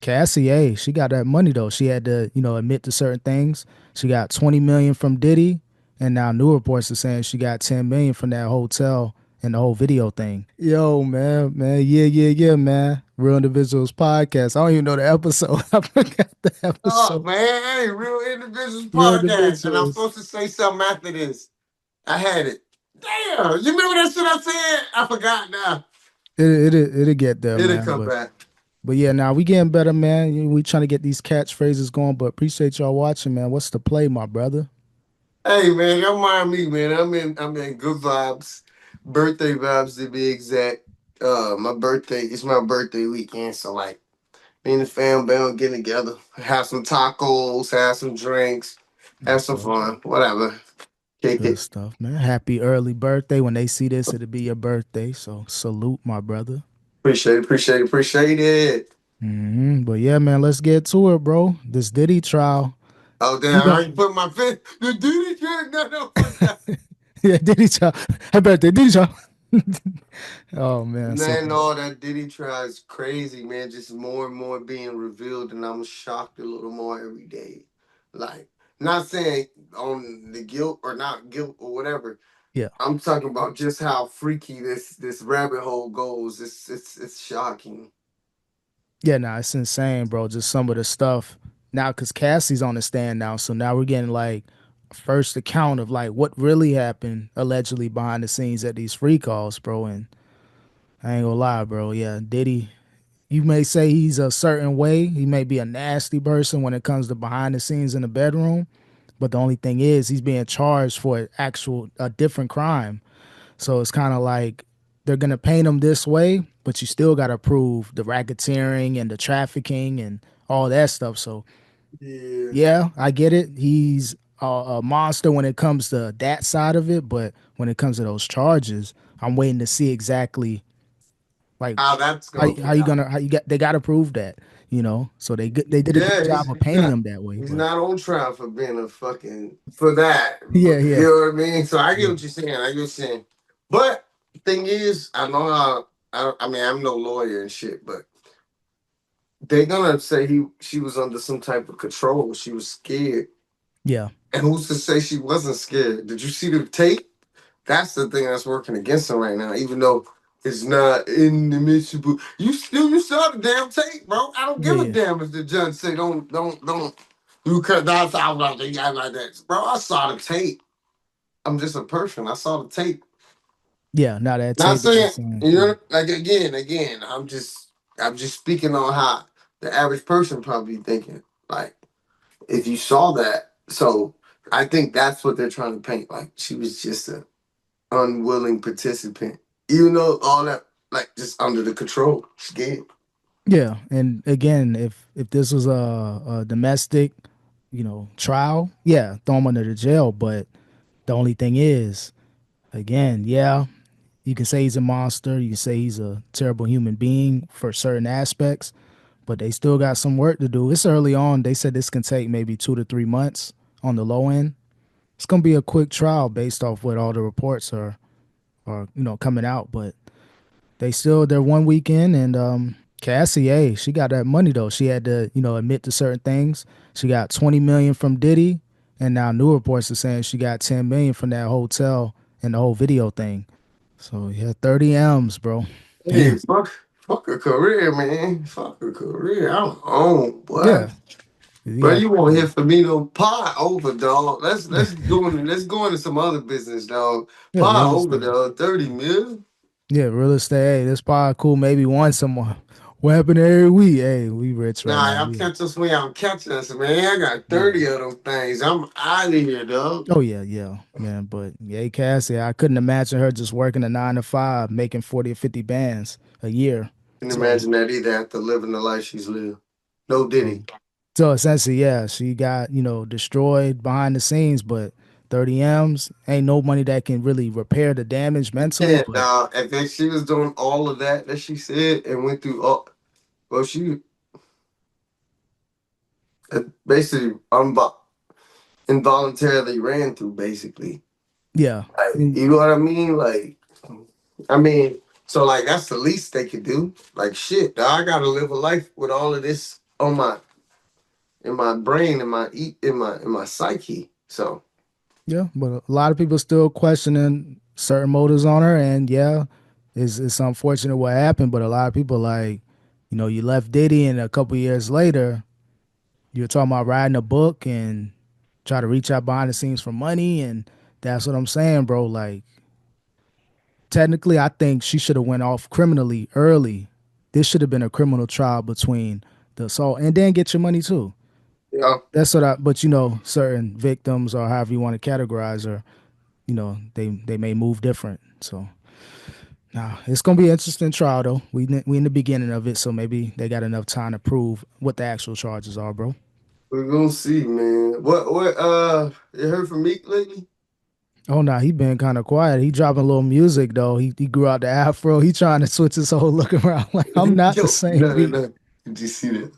Cassie, she got that money though. She had to, admit to certain things. She got 20 million from Diddy, and now new reports are saying she got 10 million from that hotel and the whole video thing. Yo, man, yeah, man. Real Individuals podcast. I don't even know the episode. I forgot the Oh episode. man, hey, Real Individuals Real podcast, and I'm Individuals. supposed to say something after this. I had it. Damn, you remember that shit I said? I forgot now. It'll get there, It'll man. come But back. yeah, now we getting better, man. We trying to get these catchphrases going. But appreciate y'all watching, man. What's the play, my brother? Hey man, don't mind me, man. I'm in good vibes, birthday vibes to be exact. My birthday it's my birthday weekend, so like me and the fam band getting together, have some tacos, have some drinks, have some Okay. fun, whatever. Kick Good it. stuff, man. Happy early birthday. When they see this, it'll be your birthday. So salute, my brother. Appreciate it. But yeah, man, let's get to it, bro. This Diddy trial. Oh You damn! I know, ain't put my fit. The duty trick. No, fuck that. yeah, Diddy trial. Happy birthday, Diddy trial. Oh man, so Man, all that Diddy Trial is crazy, man. Just more and more being revealed, and I'm shocked a little more every day. Like, not saying on the guilt or not guilt or whatever. yeah, I'm talking about just how freaky this rabbit hole goes. It's shocking. yeah, nah, it's insane, bro. Just some of the stuff now, cause Cassie's on the stand now, so now we're getting like a first account of like what really happened allegedly behind the scenes at these free calls, bro. And I ain't gonna lie, bro. Yeah, Diddy, you may say he's a certain way. He may be a nasty person when it comes to behind the scenes in the bedroom. But the only thing is, he's being charged for a different crime. So it's kind of like they're gonna paint him this way, but you still gotta prove the racketeering and the trafficking and all that stuff. So Yeah. yeah, I get it. He's a monster when it comes to that side of it, but when it comes to those charges, I'm waiting to see exactly like How that's how gonna how play you out. gonna how you got they got to prove that, So they did a good Yeah, job of painting him that way, he's but not on trial for being a fucking for that. yeah, You yeah, know what I mean? So I get yeah, what you're saying. I get what you're saying. But the thing is, I know how. I mean, I'm no lawyer and shit, but they're gonna say she was under some type of control. She was scared, yeah, and who's to say she wasn't scared? Did you see the tape? That's the thing that's working against her right now. Even though it's not inadmissible, you saw the damn tape, bro. I don't yeah, give a yeah, damn if the judge say don't. You cut that out like that, guy like that, bro. I saw the tape. I'm just a person. I saw the tape. yeah. Now that Not tape is saying insane. you Yeah, know, like again. I'm just speaking on how the average person probably thinking. Like if you saw that, so I think that's what they're trying to paint. Like she was just a unwilling participant, even though all that like just under the control, scared. yeah. And again, if this was a domestic, trial, yeah, throw him under the jail. But the only thing is, again, yeah, you can say he's a monster. You can say he's a terrible human being for certain aspects, but they still got some work to do. It's early on. They said this can take maybe 2 to 3 months on the low end. It's gonna be a quick trial based off what all the reports are coming out. But they're 1 week in, and Cassie, she got that money though. She had to admit to certain things. She got 20 million from Diddy, and now new reports are saying she got 10 million from that hotel and the whole video thing. So yeah, 30 M's, bro. Hey, Damn. fuck a career, man. Fuck a career. I'm on, boy. Yeah. You But got you won't hear from me no pot over, dog. Let's go into some other business, dog. yeah, Pot real over, estate. dog. 30 million. Yeah, real estate. Hey, this pod cool. Maybe once a month. What happened every week? Hey, we rich right Nah, now. y'all catch us when y'all catch us, man. I got Yeah. 30 of them things. I'm out of here, dog. Oh yeah, man. But yeah, Cassie, I couldn't imagine her just working a 9 to 5, making 40 or 50 bands a year. Can So, imagine that either after living the life she's lived. No so, Diddy. so essentially, yeah, she got destroyed behind the scenes, but 30 M's ain't no money that can really repair the damage mentally. Yeah, But dog. If she was doing all of that she said and went through all, well, she basically involuntarily ran through, basically. yeah, Like, you know what I mean? Like, I mean, so like that's the least they could do. Like, shit, dog, I gotta live a life with all of this. on my in my brain, in my psyche. So Yeah, but a lot of people still questioning certain motives on her, and yeah, it's unfortunate what happened. But a lot of people like, you left Diddy, and a couple years later, you're talking about writing a book and try to reach out behind the scenes for money, and that's what I'm saying, bro. Like, technically, I think she should have went off criminally early. This should have been a criminal trial between the assault, and then get your money too. yeah, That's what I. But certain victims or however you want to categorize her, they may move different. So nah, it's gonna be an interesting trial though. We in the beginning of it, so maybe they got enough time to prove what the actual charges are, bro. we're gonna see, man. What you heard from Meek lately? Oh nah, he been kind of quiet. He dropping a little music though. He grew out the afro. He trying to switch his whole look around. Like I'm not the Yo, same no, no, Meek. no. Did you see that?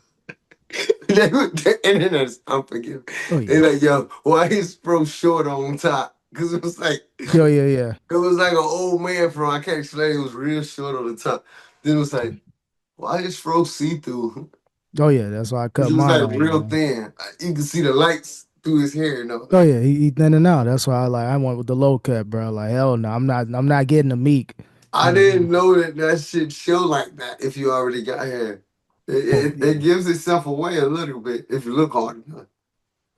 The internet is unforgiving. Oh They yeah, like, yo, why his bro short on top? Because yo yeah yeah. it was like an old man from I can't explain. It was real short on the top. Then it was like, why is fro see through? Oh yeah, that's why I It cut was mine like off, real man. thin. You can see the lights through his hair. No, Oh yeah, he thin and out. That's why I went with the low cut, bro. Like hell no, I'm not getting the Meek. I You know, didn't know that that shit show like that. If you already got hair, oh it yeah, gives itself away a little bit if you look hard enough.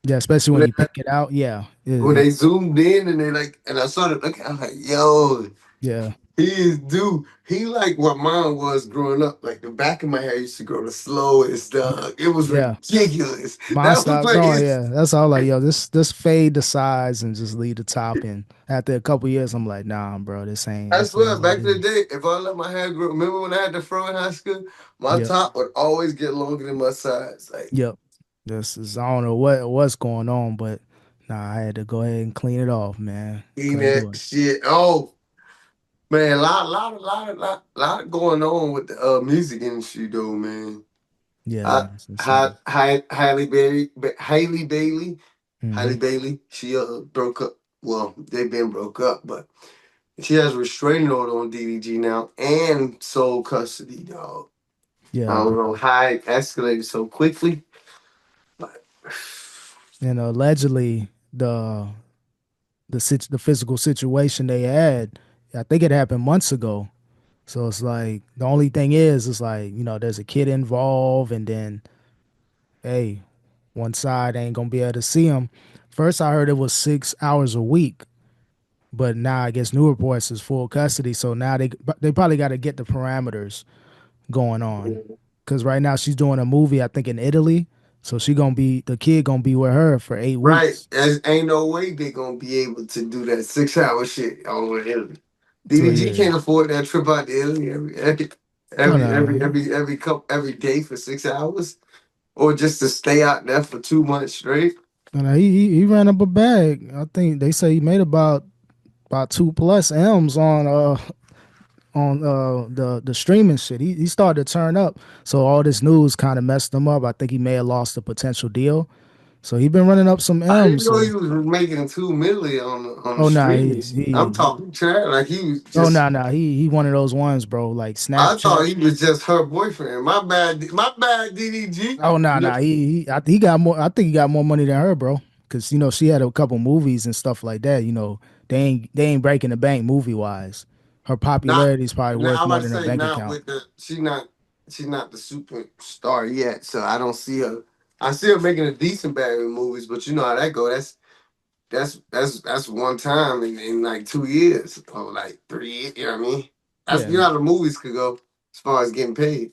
yeah. Especially when When you pick it out. Yeah, when they zoomed in and they like, and I started looking, I was like, yo, yeah, he is dude. He like what mine was growing up. Like the back of my hair used to grow the slowest, dog. It was yeah. ridiculous. Mine That was stopped like growing. it's. Yeah, that's all. Like yo, this fade the sides and just leave the top. And after a couple years, I'm like, nah, bro, this ain't I this ain't swear, what back it in the is. day, if I let my hair grow, remember when I had the fro in high school? My Yep, top would always get longer than my sides. Like, yep. This is I don't know what's going on, but nah, I had to go ahead and clean it off, man. eating Couldn't that do it. shit. Oh, man, lot going on with the music industry, though, man. Yeah, man. It's some. Halle Bailey, Mm-hmm. she broke up. Well, they've been broke up, but she has a restraining order on DDG now and sole custody, dog. I Yeah, don't know how it escalated so quickly, but and allegedly the physical situation they had, I think it happened months ago. So it's like the only thing is, it's like there's a kid involved, and then hey, one side ain't gonna be able to see him. First, I heard it was 6 hours a week, but now I guess new reports is full custody. So now they probably got to get the parameters going on, because right now she's doing a movie, I think in Italy. So the kid gonna be with her for eight right, weeks. there's ain't no way they gonna be able to do that 6 hour shit all over Italy. So DDG yeah, can't afford that trip out to Italy oh no, every day for 6 hours, or just to stay out there for 2 months straight. no, he ran up a bag. I think they say he made about two plus M's on the streaming shit. He started to turn up. So all this news kind of messed him up. I think he may have lost a potential deal. So he been running up some I didn't M's. know he So was making 2 million on the oh nah streamers. I'm talking trash. Like he was oh just. nah nah he one of those ones, bro. Like I Snapchat. thought he was just her boyfriend. My bad, DDG. Oh nah nah he got more. I think he got more money than her, bro. Cause she had a couple movies and stuff like that. They ain't breaking the bank movie wise. Her Not popularity is probably now. worth I'm about more to than her say bank not account. with the. She's not the superstar yet. So I don't see her. I see her making a decent bag of movies, but you know how that go. That's one time in like 2 years or like 3 years. You know what I mean? That's Yeah, you know how the movies could go as far as getting paid.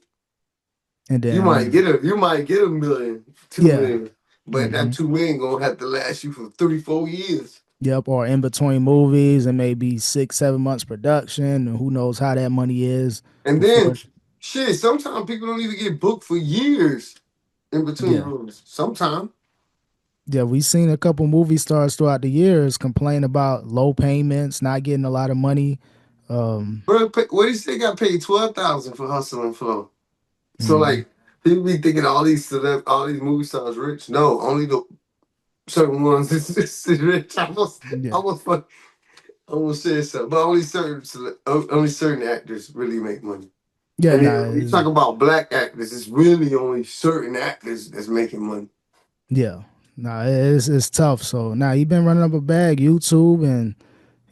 and then You might get a million, two yeah. million, but that Hmm. 2 million gonna have to last you for 3 4 years. Yep, or in between movies and maybe 6 7 months production, and who knows how that money is And then before. shit, sometimes people don't even get booked for years in between Yeah, movies. Sometimes. yeah, we seen a couple movie stars throughout the years complain about low payments, not getting a lot of money. Um, Bro, what do you say got paid 12,000 for Hustle and Flow? So mhm. like people be thinking all these movie stars rich. No, only the certain ones is rich. I Yeah, almost fuck I almost said something. But only certain actors really make money. Yeah, And then nah, when you talk about black actors, it's really only certain actors that's making money. yeah, nah, it's tough. So now he been running up a bag, YouTube and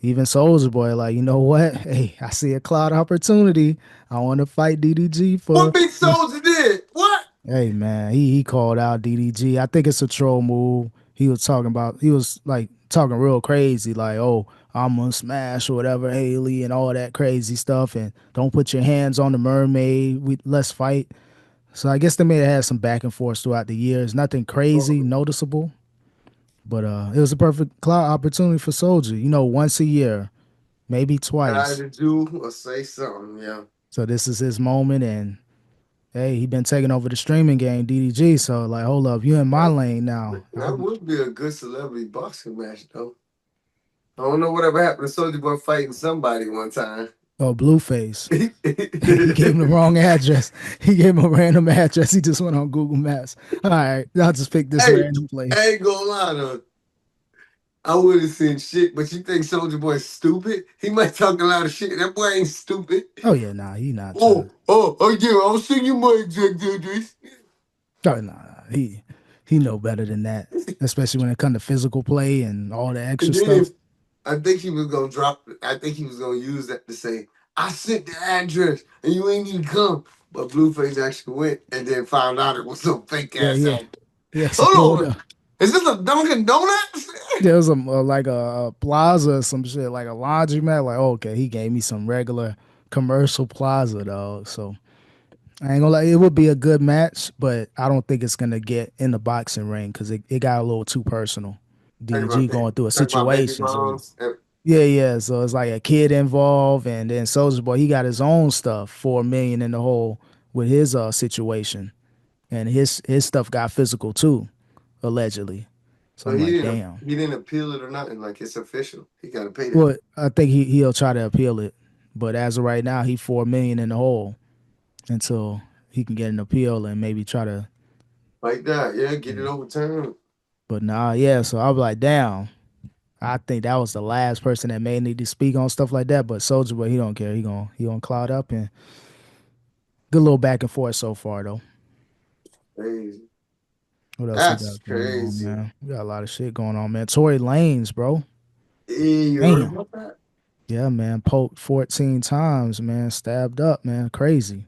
even Soulja Boy. Like, you know what? Hey, I see a cloud opportunity. I want to fight DDG What for. Big Soldier did? What? Hey man, he called out DDG. I think it's a troll move. He was like talking real crazy, like, oh, I'm gonna smash or whatever, Haley and all that crazy stuff, and don't put your hands on the mermaid. Let's fight. So I guess they may have had some back and forth throughout the years. Nothing crazy, noticeable, but it was a perfect cloud opportunity for Soldier. You know, once a year, maybe Guy twice. to do or say something, yeah. So this is his moment, and hey, he been taking over the streaming game, DDG. So like, hold up, you in my That, lane now. that would be a good celebrity boxing match, though. I don't know whatever happened to Soldier Boy fighting somebody one time. Oh, Blueface. He gave him the wrong address. He gave him a random address. He just went on Google Maps. All right, I'll just pick this Hey, random I place. ain't gonna lie though. I would have seen shit, but you think Soldier Boy's stupid? He might talk a lot of shit. That boy ain't stupid. Oh yeah, nah, he not trying. Oh yeah, I'll send you my exact address. Oh nah, he know better than that. Especially when it comes to physical play and all the extra And then stuff. if I think he was gonna drop, I think he was gonna use that to say, I sent the address and you ain't even come. But Blueface actually went and then found out it was some fake Yeah, ass yeah. address. He actually pulled Hold on, up. is this a Dunkin' Donuts? There was like a plaza or some shit, like a laundromat. Like, okay, he gave me some regular commercial plaza, dog. So I ain't gonna lie, it would be a good match, but I don't think it's gonna get in the boxing ring because it got a little too personal. Talk about DDG that. going through a Talk about baby situation, so moms. yeah, yeah. So it's like a kid involved, and then Soldier Boy he got his own stuff, 4 million in the hole with his situation, and his stuff got physical too, allegedly. So So I'm like, damn. he didn't appeal it or nothing. Like it's official. He gotta pay that. Well, I think he'll try to appeal it, but as of right now, he 4 million in the hole until he can get an appeal and maybe try to. Like that. Yeah, get it Yeah. overturned. But nah, yeah. So I was like, damn. I think that was the last person that may need to speak on stuff like that. But Soldier Boy, he don't care. He gonna cloud up and good little back and forth so far though. Crazy. What else we That's got going on, crazy. man? We got a lot of shit going on, man. Tory Lanez, bro. Yeah, you heard Damn. about that? Yeah, man. Poked 14 times, man. Stabbed up, man. Crazy.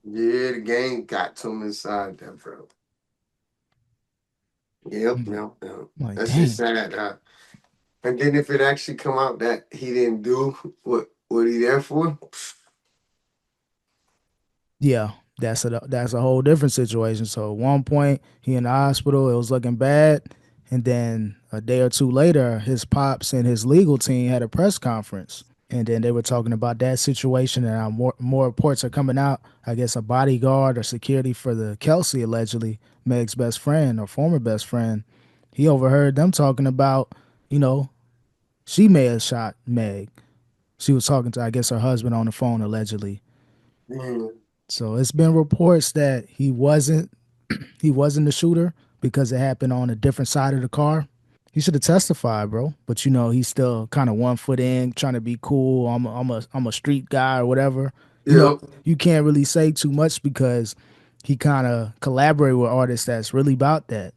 Yeah, the game got to him inside that, bro. Yep, I'm yep, yep. like, That's just dang. sad. And then if it actually come out that he didn't do what he there for, Yeah, that's a whole different situation. So at one point he in the hospital, it was looking bad, and then a day or two later, his pops and his legal team had a press conference, and then they were talking about that situation, and more reports are coming out. I guess a bodyguard or security for the Kelsey allegedly Meg's best friend or former best friend, he overheard them talking about, you know, she may have shot Meg. She was talking to I guess her husband on the phone allegedly. mm, So it's been reports that he wasn't the shooter because it happened on a different side of the car. He should have testified, bro. But you know, he's still kind of 1 foot in, trying to be cool. I'm a street guy or whatever. You know, yep, you can't really say too much because he kind of collaborated with artists that's really about that.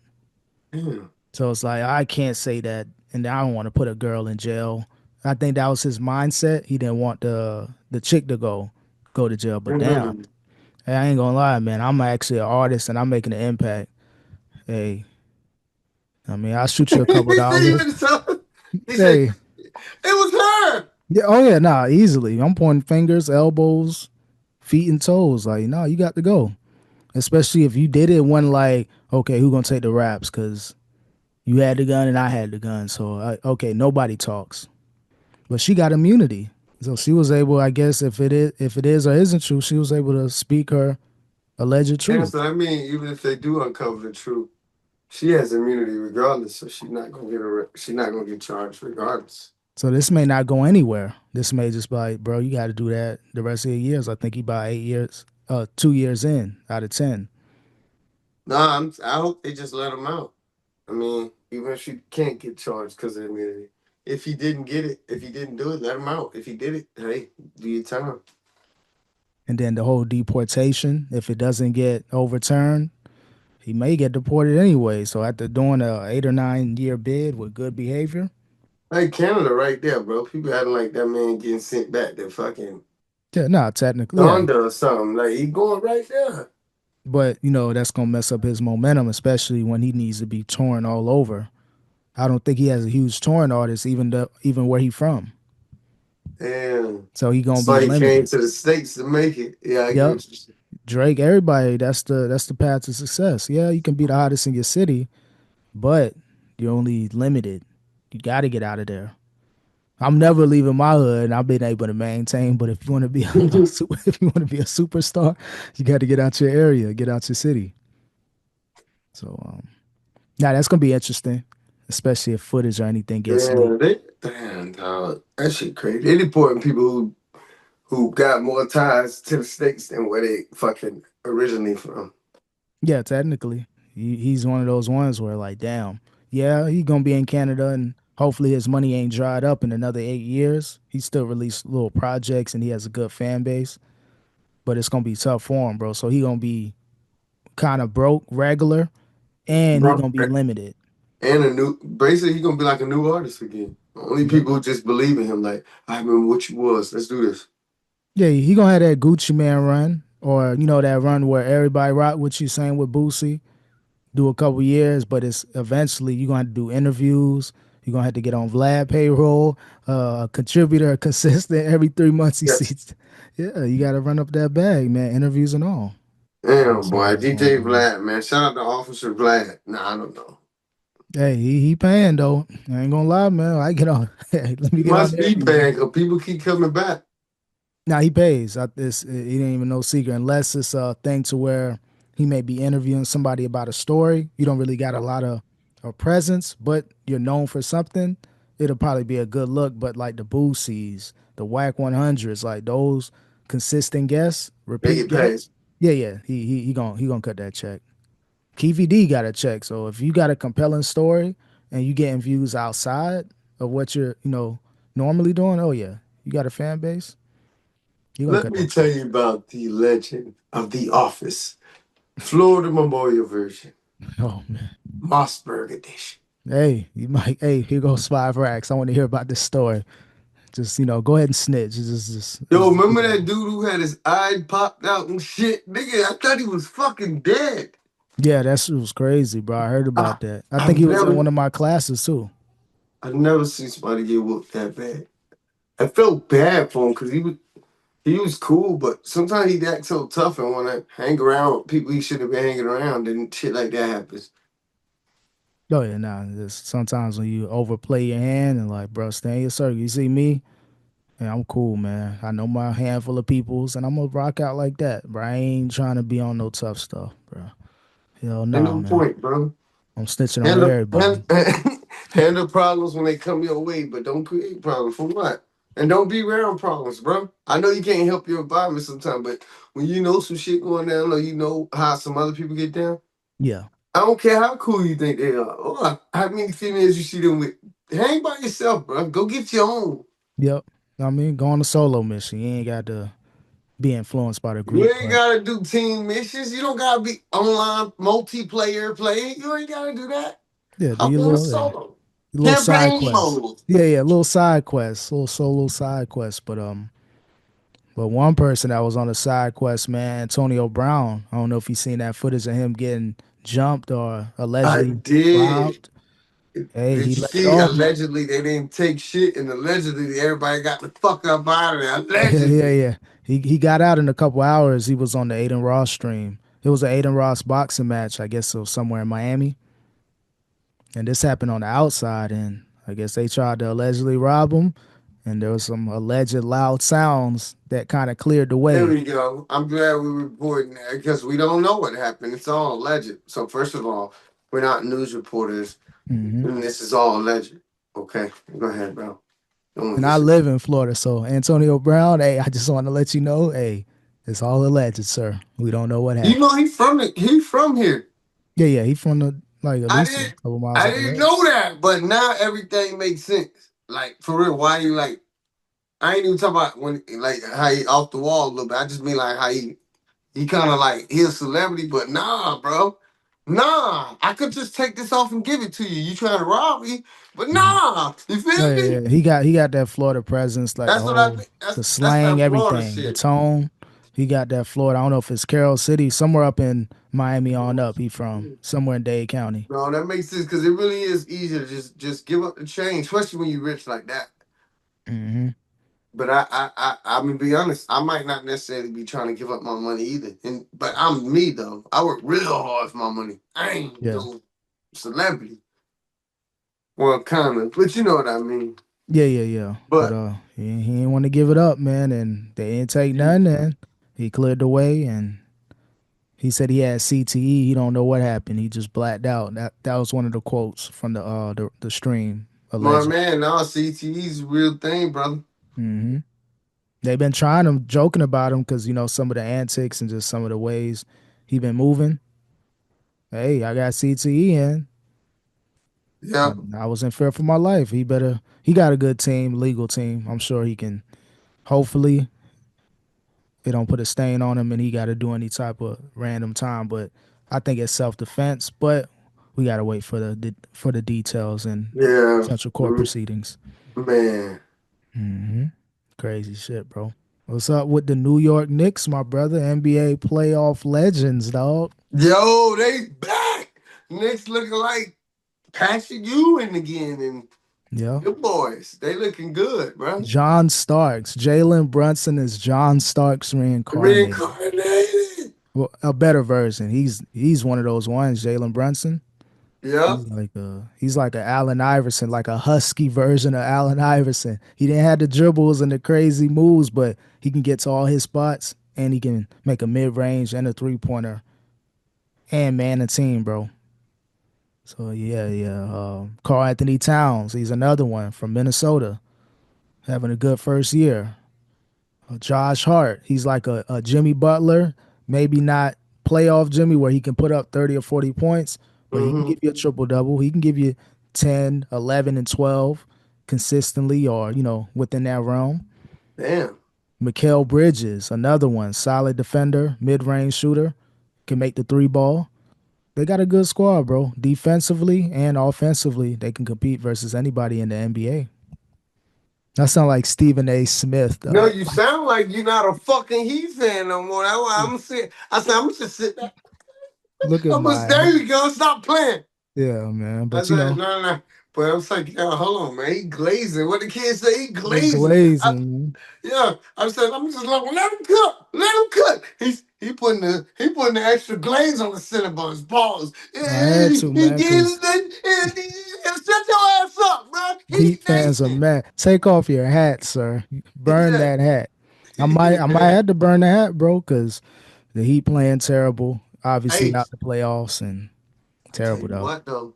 yeah, So it's like I can't say that, and I don't want to put a girl in jail. I think that was his mindset. He didn't want the chick to go to jail. But damn, mm. hey, I ain't gonna lie, man. I'm actually an artist and I'm making an impact. Hey, I mean, I'll shoot you a couple He said dollars. even so. He said Hey, it was her. yeah, oh yeah, nah, easily. I'm pointing fingers, elbows, feet, and toes. Like, nah, you got to go. Especially if you did it when like, okay, who gonna take the raps? Cause you had the gun and I had the gun. So okay, nobody talks. But she got immunity, so she was able, I guess, if it is or isn't true, she was able to speak her alleged Yeah, truth. so I mean, even if they do uncover the truth, she has immunity regardless, so she's not gonna get charged regardless. So this may not go anywhere. This may just be like, bro, you got to do that the rest of your years. I think he about 8 years, 2 years in out of 10. Nah, I hope they just let him out. I mean, even if she can't get charged because of immunity, if he didn't get it, if he didn't do it, let him out. If he did it, hey, do your time. And then the whole deportation, if it doesn't get overturned, he may get deported anyway. So after doing a 8 or 9 year bid with good behavior, Like Canada right there, bro. People acting like that man getting sent back to fucking yeah, no, technically, yeah. Thunder or something. Like he going right there. But that's gonna mess up his momentum, especially when he needs to be touring all over. I don't think he has a huge touring artist, even where he from. Damn. So he gonna So be he came limited. to the States to make it. Yeah, I get Yep, what you saying. Drake, everybody. That's the path to success. Yeah, you can be the hottest in your city, but you're only limited. You got to get out of there. I'm never leaving my hood, and I've been able to maintain. But if you want to be if you want to be a superstar, you got to get out your area, get out your city. So, yeah, that's gonna be interesting, especially if footage or anything gets leaked. Yeah, they damn dog. That shit crazy. They deporting people who got more ties to the States than where they fucking originally from. Yeah, technically, he's one of those ones where like, damn, yeah, he gonna be in Canada, and hopefully his money ain't dried up in another 8 years. He still released little projects, and he has a good fan base, but it's gonna be tough for him, bro. So he gonna be kind of broke, regular, and he Bro, gonna be limited. and a new basically he gonna be like a new artist again. Only Yep. people who just believe in him, like, I remember what you was. Let's do this. Yeah, he gonna have that Gucci Man run, or that run where everybody rock what you saying with Boosie. Do a couple years, but it's eventually you're gonna have to do interviews. You're gonna have to get on Vlad payroll, contributor consistent every 3 months he Yes. sees. Yeah, you gotta run up that bag, man. Interviews and all. Damn, So boy. that's going DJ on. Vlad, man. Shout out to Officer Vlad. Nah, I don't know. Hey, he paying though. I ain't gonna lie, man. I get on. Hey, let me He get on must there. be paying because people keep coming back. Now he pays. It ain't even no secret unless it's a thing to where he may be interviewing somebody about a story. You don't really got a lot of presence, but you're known for something. It'll probably be a good look. But like the Boosies, the Whack 100s, like those consistent guests, They repeat get paid. guests. Yeah, yeah. He gonna cut that check. KVD got a check. So if you got a compelling story and you getting views outside of what you're normally doing, oh yeah, you got a fan base. You gonna Let cut me that tell check. you about the legend of The Office, Florida Memorial version, Oh man. Mossberg edition. Hey, you might. Hey, here goes 5 racks. I want to hear about this story. Just go ahead and snitch. Yo, remember that dude who had his eye popped out and shit? Nigga, I thought he was fucking dead. Yeah, that shit was crazy, bro. I heard I, about that. I think I've he was in never, one of my classes too. I've never seen somebody get whooped that bad. I felt bad for him because he was cool, but sometimes he'd act so tough and want to hang around with people he shouldn't have been hanging around, and shit like that happens. Oh yeah, nah. Just sometimes when you overplay your hand and like, bro, stay in your circle. You see me? Yeah, I'm cool, man. I know my handful of peoples, and I'm gonna rock out like that, bro. I ain't trying to be on no tough stuff, bro. Hell Ain't nah, no man. point, bro. I'm snitching on Handle, everybody. hand, handle problems when they come your way, but don't create problems for what? And don't be around problems, bro. I know you can't help your environment sometimes, but when you know some shit going down or you know how some other people get down, Yeah. I don't care how cool you think they are or how many females you see them with. Hang by yourself, bro. Go get your own. Yep. I mean, go on a solo mission. You ain't got to be influenced by the You group, ain't but gotta do team missions. You don't gotta be online multiplayer play. You ain't gotta do that. yeah, do Hop on a solo. your little side Campaign quests. mode. Yeah, little side quests, little solo side quests. But one person that was on the side quest, man, Antonio Brown. I don't know if you seen that footage of him getting jumped or I allegedly did. robbed. Hey, Did you he let it see? off. Allegedly, they didn't take shit, and allegedly, everybody got the fuck up out of there. Yeah, yeah, Allegedly. yeah. He got out in a couple hours. He was on the Adin Ross stream. It was an Adin Ross boxing match. I guess it was somewhere in Miami. And this happened on the outside, and I guess they tried to allegedly rob him, and there was some alleged loud sounds that kind of cleared the There way. we go. I'm glad we're reporting that because we don't know what happened. It's all alleged. So, first of all, we're not news reporters, Hmm. and this is all alleged. Okay, go ahead, bro. Don't And get I shit. live in Florida, so Antonio Brown, hey, I just want to let you know, hey, it's all alleged, sir. We don't know what You happened. know he from here. Yeah, yeah, he from the like at I least a didn't couple miles I up the didn't road. know that, but now everything makes sense. Like for real, why you like? I ain't even talking about when like how he off the wall a little bit. I just mean like how he kind of like he a celebrity, but nah, bro. Nah, I could just take this off and give it to you. You trying to rob me, but Mhm. nah, you Oh feel yeah, me? yeah. He got that Florida presence, like the That's what I whole think. the That's slang, that Florida everything, the shit. tone. He got that Florida. I don't know if it's Carroll City, somewhere up in Miami on up. He from somewhere in Dade County. No, that makes sense because it really is easy to just give up the change, especially when you rich like that. Hmm. But I'm gonna be honest. I might not necessarily be trying to give up my money either. And but I'm me though. I work real hard for my money. I ain't Yeah, no celebrity. Well, kind of, but you know what I mean. yeah, yeah, yeah. But But he didn't want to give it up, man, and they didn't take none. And he cleared the way, and he said he had CTE. He don't know what happened. He just blacked out. That was one of the quotes from the stream my alleged. man, now CTE's a real thing, brother. Hmm. They've been trying him, joking about him because some of the antics and just some of the ways he been moving. Hey, I got CTE in. Yep. I was in fear for my life. He better. He got a good team, legal team. I'm sure he can. Hopefully, it don't put a stain on him, and he got to do any type of random time. But I think it's self defense. But we got to wait for the details and Yeah. potential court proceedings. Man. Hmm. Crazy shit, bro. What's up with the New York Knicks, my brother? NBA playoff legends, dog. Yo, they back. Knicks looking like Patrick Ewing again, and Yeah. the boys, they looking good, bro. John Starks. Jalen Brunson is John Starks reincarnated. Reincarnated. Well, a better version. He's one of those ones, Jalen Brunson. Yep. He's like a Allen Iverson, like a husky version of Allen Iverson. He didn't have the dribbles and the crazy moves, but he can get to all his spots and he can make a mid range and a 3 pointer and man a team, bro. So yeah, yeah. Carl Anthony Towns, he's another one from Minnesota, having a good first year. Josh Hart, he's like a Jimmy Butler, maybe not playoff Jimmy where he can put up 30 or 40 points, but he can Mm-hmm. give you a triple double. He can give you 10, 11, and 12 consistently or, within that realm. Damn. Mikal Bridges, another one, solid defender, mid range shooter, can make the three ball. They got a good squad, bro. Defensively and offensively, they can compete versus anybody in the NBA. That sound like Stephen A. Smith, No, dog. you sound like you're not a fucking Heat fan no more. That's why I'm saying. I said I'm just sitting there. Look at I was my, there. You go. Stop playing. yeah, man. I But said no, no. But I was like, yeah, hold on, man. He glazing. What the kids say? He he glazing. glazing. Yeah, I said, I'm just like, let him cook, let him cook. He putting the extra glaze on the Cinnabons. Balls. I had to, He man, getting because that. Shut your ass up, bro. Heat Heat fans are Nation. mad. Take off your hat, sir. Burn Yeah. that hat. I might have to burn the hat, bro, because the Heat playing terrible. Obviously Hey, out the playoffs and I tell terrible you though. what though,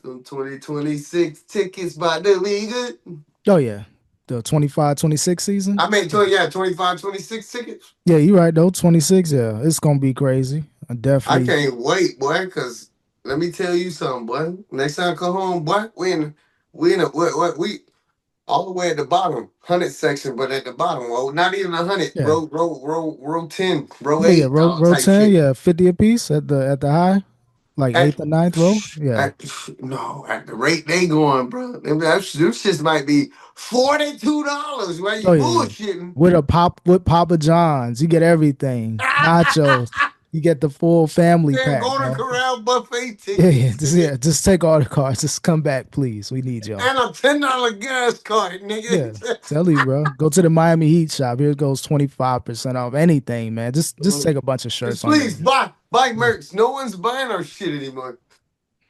them 2026 tickets about to be good. Oh yeah, the 25-26 season. I mean, Yeah, 25, 26 tickets. yeah, you right though. 26. Yeah, it's gonna be crazy. I I definitely. can't wait, boy, because let me tell you something, boy. Next time I come home, boy, we in a we all the way at the bottom, 100 section, but at the bottom, well, not even 100, Yeah, row 10, row yeah, yeah. 8, Row type 10. shit. Yeah, 50 apiece at the high, like At, eighth or ninth row. Yeah. at no, at the rate they going, bro, them shits might be $42. Why you Oh yeah, yeah. bullshitting? With Papa John's, you get everything. Nachos, you get the full family Man, pack, Golden dog. Corral buffet Yeah, yeah, tickets, yeah. nigga. Just take all the cards. Just come back, please. We need y'all. And a $10 gas card, Yeah, nigga. tell you, bro. Go to the Miami Heat shop. Here goes 25% off anything, man. Just take a bunch of shirts Just on there. please buy merch. No one's buying our shit anymore.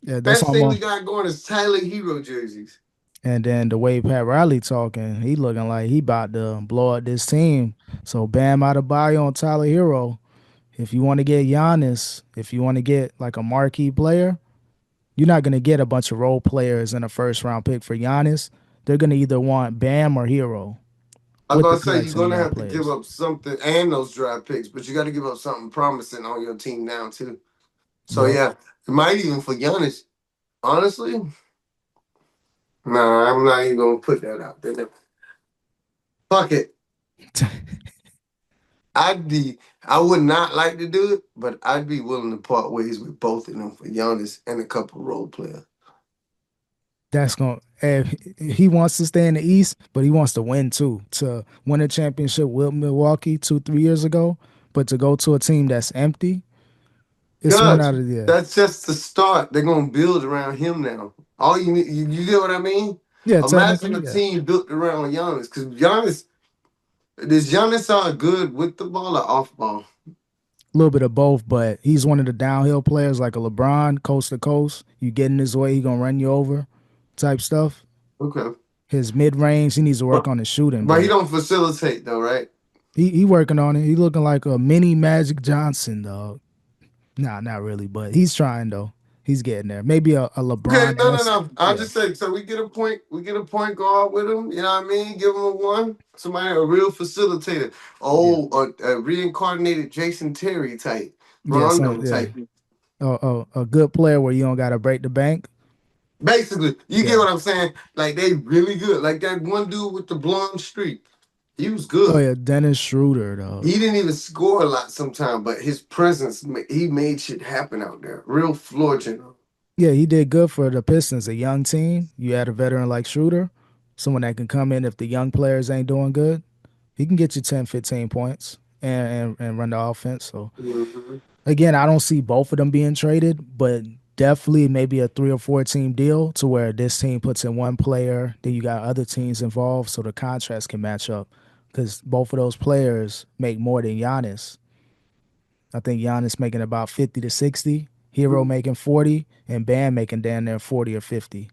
Yeah, that's Best all I'm thing we on. got going is Tyler Hero jerseys. And then the way Pat Riley talking, he looking like he about to blow up this team. So Bam out of bio on Tyler Hero. If you want to get Giannis, if you want to get like a marquee player, you're not gonna get a bunch of role players in a first round pick for Giannis. They're gonna either want Bam or Hero I was with the gonna say you're collection of gonna young have to give players. up something and those draft picks, but you got to give up something promising on your team now too. So Yep. yeah, it might even for Giannis. Honestly, nah, I'm not even gonna put that out there. Fuck it. I would not like to do it, but I'd be willing to part ways with both of them for Giannis and a couple role players. That's going he wants to stay in the East, but he wants to win too. To win a championship with Milwaukee 2, 3 years ago, but to go to a team that's empty, it's one God, out of the that's just the start. They're gonna build around him now. All you need, you get what I mean? yeah, Imagine technically, a yeah. team built around Giannis, because Giannis is Giannis good with the ball or off ball? A little bit of both, but he's one of the downhill players like a LeBron, coast to coast. You get in his way, he gonna run you over, type stuff. Okay, His mid range, he needs to work but on his shooting, but he but don't facilitate though, right? he working on it. He looking like a mini Magic Johnson, dog. Nah, not really, but he's trying though. He's getting there. Maybe a Okay, LeBron no, no, esque. no. I'll Yeah, just say so we get a point guard with him, you know what I mean? Give him a one. Somebody a real facilitator. yeah, Oh, a reincarnated Jason Terry type. yeah. So Rondo yeah, type. a good player where you don't gotta break the bank. Basically, you get Yeah. what I'm saying? Like they really good. Like that one dude with the blonde streak. He was Oh good. yeah, Dennis Schroeder though. He didn't even score a lot sometimes, but his presence, he made shit happen out there. Real floor general. Yeah, he did good for the Pistons, a young team. You had a veteran like Schroeder, someone that can come in if the young players ain't doing good. He can get you 10, 15 points and run the offense. So Mhm. again, I don't see both of them being traded, but definitely maybe a 3 or 4 team deal to where this team puts in one player, then you got other teams involved so the contracts can match up. Because both of those players make more than Giannis. I think Giannis making about 50 to 60, Hero making 40, and Bam making down there 40 or 50.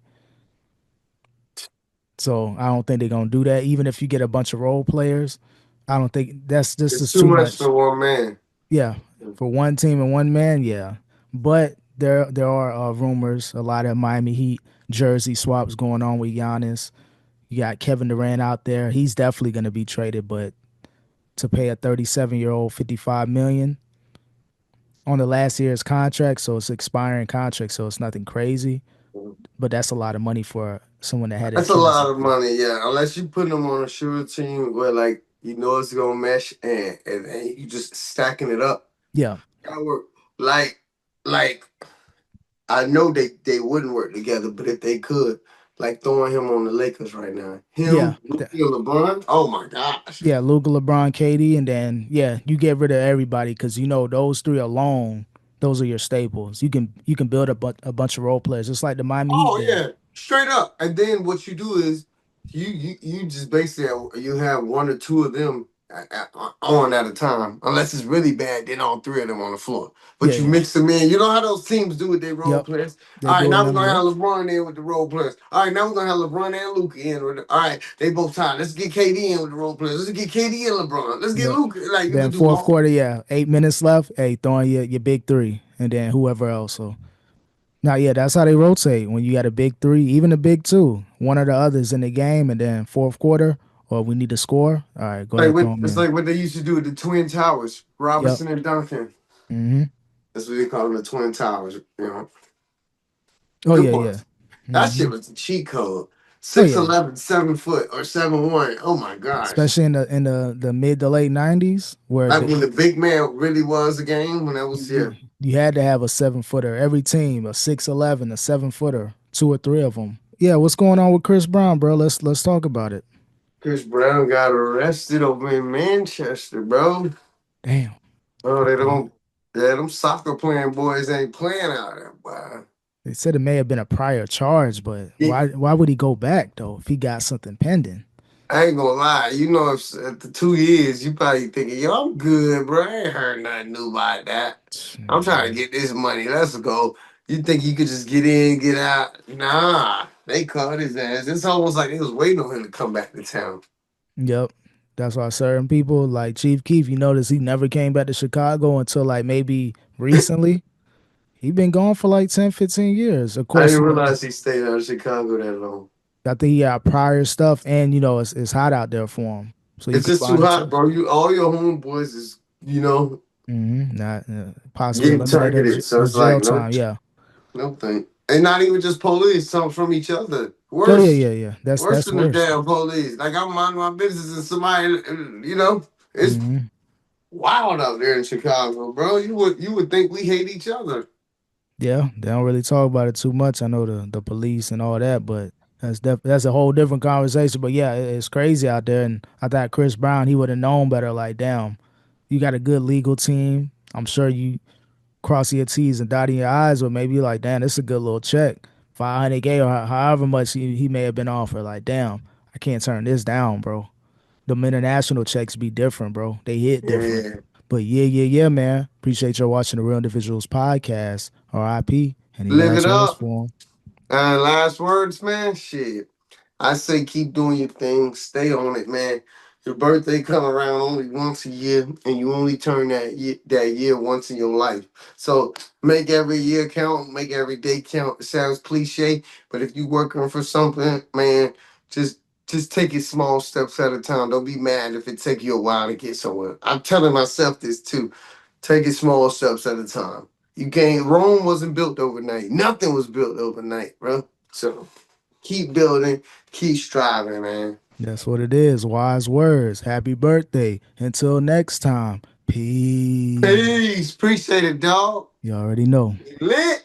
So I don't think they're gonna do that. Even if you get a bunch of role players, I don't think that's this It's is too too much much. for one man. Yeah, for one team and one man, yeah. But there are rumors, a lot of Miami Heat jersey swaps going on with Giannis. You got Kevin Durant out there. He's definitely going to be traded, but to pay a 37-year-old 55 million on the last year's contract, so it's expiring contract, so it's nothing crazy. But that's a lot of money for someone that had an That's a Achilles lot of injury. money, yeah. Unless you put them on a sure team where like you know it's gonna mesh and you just stacking it up. Yeah, That work. Like like I know they wouldn't work together, but if they could, like throwing him on the Lakers right now, yeah. him, Luka, and LeBron. Oh my gosh. Yeah, Luka, LeBron, KD, and then yeah, you get rid of everybody because you know those three alone, those are your staples. You can build a bunch of role players, just like the Miami Heat Oh did. yeah, straight up. And then what you do is you just basically you have one or two of them on at a time. Unless it's really bad, then all three of them on the floor. Yeah, But you yeah, mix them in. You know how those teams do with their role yep. players. They All right, do it in now the we're gonna NBA. have LeBron in with the role players. All right, now we're gonna have LeBron and Luka in with. All right, they both tied. Let's get KD in with the role players. Let's get KD and LeBron. Let's get Yep. Luka. Like you Then could do fourth all. quarter, yeah, 8 minutes left. Hey, throwing your big three, and then whoever else. So now, yeah, that's how they rotate. When you got a big three, even a big two, one of the others in the game, and then fourth quarter, or we need to score. All right, go Like ahead, what, throw them it's in. like what they used to do with the Twin Towers, Yep. Robinson and Duncan. Hmm. That's what they call them, the Twin Towers. You know. Oh Good yeah, yeah. points. That shit Hmm. was a cheat code. Oh Six yeah. 11, 7 foot, or 7'1". Oh my gosh. Especially in the mid to late '90s, where Like when the big man really was a game, when that was you here. you had to have a 7 footer. Every team, a 6'11", a 7 footer, two or three of them. Yeah, what's going on with Chris Brown, bro? Let's talk about it. Chris Brown got arrested over in Manchester, bro. Damn. Oh, they Okay. don't. Yeah, them soccer playing boys ain't playing out there, boy. They said it may have been a prior charge, but Yeah, why would he go back though if he got something pending? I ain't gonna lie. You know, if after 2 years, you probably thinking, yo, I'm good, bro. I ain't heard nothing new about that. I'm trying to Man. get this money. Let's go. You think you could just get in, get out? Nah, they caught his ass. It's almost like they was waiting on him to come back to town. Yep. That's why certain people like Chief Keef, you notice he never came back to Chicago until like maybe recently. He been gone for like 10, 15 years. Of I course, didn't realize he stayed out of Chicago that long. I think he got prior stuff, and it's hot out there for him, so you It's could just too find a hot, trip. bro. You all your homeboys is Not possibly getting eliminated targeted. So of it's like jail no, time. Yeah, no thing. And not even just police, some from each other. Oh yeah, Worse, yeah, yeah. That's worse than the worse. damn police. Like I'm minding my business and somebody, it's Hmm. wild out there in Chicago, bro. You would think we hate each other. Yeah, they don't really talk about it too much. I know the police and all that, but that's a whole different conversation. But yeah, it's crazy out there. And I thought Chris Brown, he would have known better. Like, damn, you got a good legal team. I'm sure you crossing your T's and dotting your I's, but maybe like, damn, this is a good little check. 500K or however much he may have been offered. Like, damn, I can't turn this down, bro. Them international checks be different, bro. They hit different. Yeah, But yeah, yeah, yeah, man. Appreciate you watching the Real Individuals podcast. RIP. Any live it last words up. for him? Last words, man. Shit. I say keep doing your thing. Stay on it, man. Your birthday come around only once a year, and you only turn that year once in your life. So make every year count. Make every day count. It sounds cliche, but if you working for something, man, just just take it small steps at a time. Don't be mad if it take you a while to get somewhere. I'm telling myself this too. Take it small steps at a time. You can't. Rome wasn't built overnight. Nothing was built overnight, bro. So keep building, keep striving, man. That's what it is. Wise words. Happy birthday. Until next time. Peace. Peace. Appreciate it, dog. You already know. Lit.